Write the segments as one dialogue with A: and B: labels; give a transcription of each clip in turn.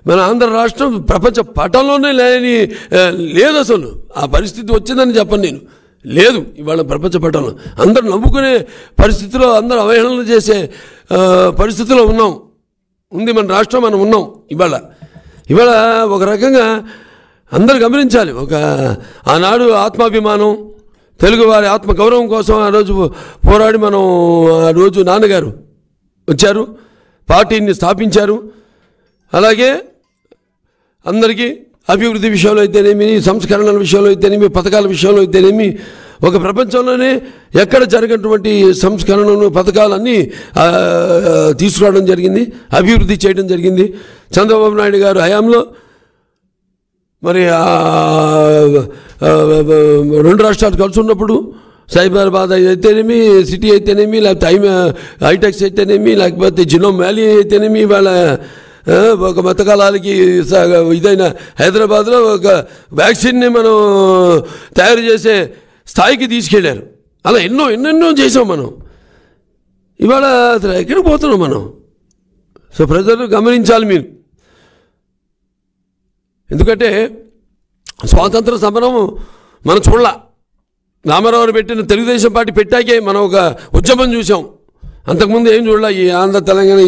A: మన ఆంధ్ర రాష్ట్రం ప్రపంచ పటంలోనే లేదు అసలు. ఆ పరిస్థితి వచ్చిందని చెప్పను నేను, లేదు ఇవాళ ప్రపంచ పటంలో. అందరూ నవ్వుకునే పరిస్థితిలో, అందరూ అవహేళన చేసే పరిస్థితిలో ఉంది మన రాష్ట్రం, మనం ఉన్నాం. ఇవాళ ఒక రకంగా అందరూ గమనించాలి. ఆనాడు ఆత్మాభిమానం, తెలుగువారి ఆత్మగౌరవం కోసం ఆ రోజు పోరాడి మనం ఆ రోజు నాన్నగారు వచ్చారు, పార్టీని స్థాపించారు. అలాగే అందరికీ అభివృద్ధి విషయంలో అయితేనేమి, సంస్కరణల విషయంలో అయితేనేమి, పథకాల విషయంలో అయితేనేమి, ఒక ప్రపంచంలోనే ఎక్కడ జరిగినటువంటి సంస్కరణలు, పథకాలన్నీ తీసుకురావడం జరిగింది, అభివృద్ధి చేయడం జరిగింది. చంద్రబాబు నాయుడు గారు హయాంలో మరి 2 రాష్ట్రాలు కలిసి ఉన్నప్పుడు సైబరాబాద్ అయితేనేమి, సిటీ అయితేనేమి, లేకపోతే హైటెక్స్ అయితేనేమి, లేకపోతే జినోమ్ వ్యాలీ అయితేనేమి, వాళ్ళ ఒక మతకాలాలకి ఇదైన హైదరాబాద్లో ఒక వ్యాక్సిన్ని మనం తయారు చేసే స్థాయికి తీసుకెళ్ళారు. అలా ఎన్నెన్నో చేసాం మనం. ఇవాళ అసలు ఎక్కడికి పోతున్నాం మనం? సో ప్రజలు గమనించాలి మీరు. ఎందుకంటే స్వాతంత్ర సమరం మనం చూడాల. రామారావు పెట్టిన తెలుగుదేశం పార్టీ పెట్టాకే మనం ఒక ఉద్యమం చూసాం. అంతకుముందు ఏం చూడాల. ఈ ఆంధ్ర తెలంగాణ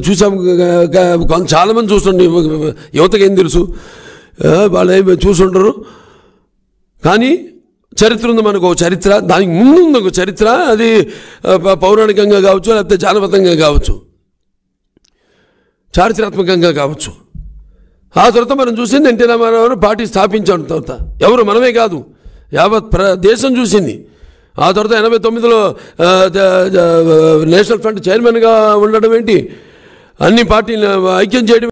A: చూసాం. చాలామంది చూస్తుండే, యువతకి ఏం తెలుసు, వాళ్ళు ఏమి చూసుంటారు. కానీ చరిత్ర ఉంది మనకు, చరిత్ర. దానికి ముందు ఉంది ఒక చరిత్ర. అది పౌరాణికంగా కావచ్చు, లేకపోతే జానపదంగా కావచ్చు, చారిత్రాత్మకంగా కావచ్చు. ఆ తర్వాత మనం చూసింది ఎన్టీ రామారావు పార్టీ స్థాపించాడు. తర్వాత ఎవరు, మనమే కాదు, యావత్ దేశం చూసింది. ఆ తర్వాత 89లో నేషనల్ ఫ్రంట్ చైర్మన్గా ఉండడం ఏంటి, అన్ని పార్టీలు ఐక్యం చేయడం.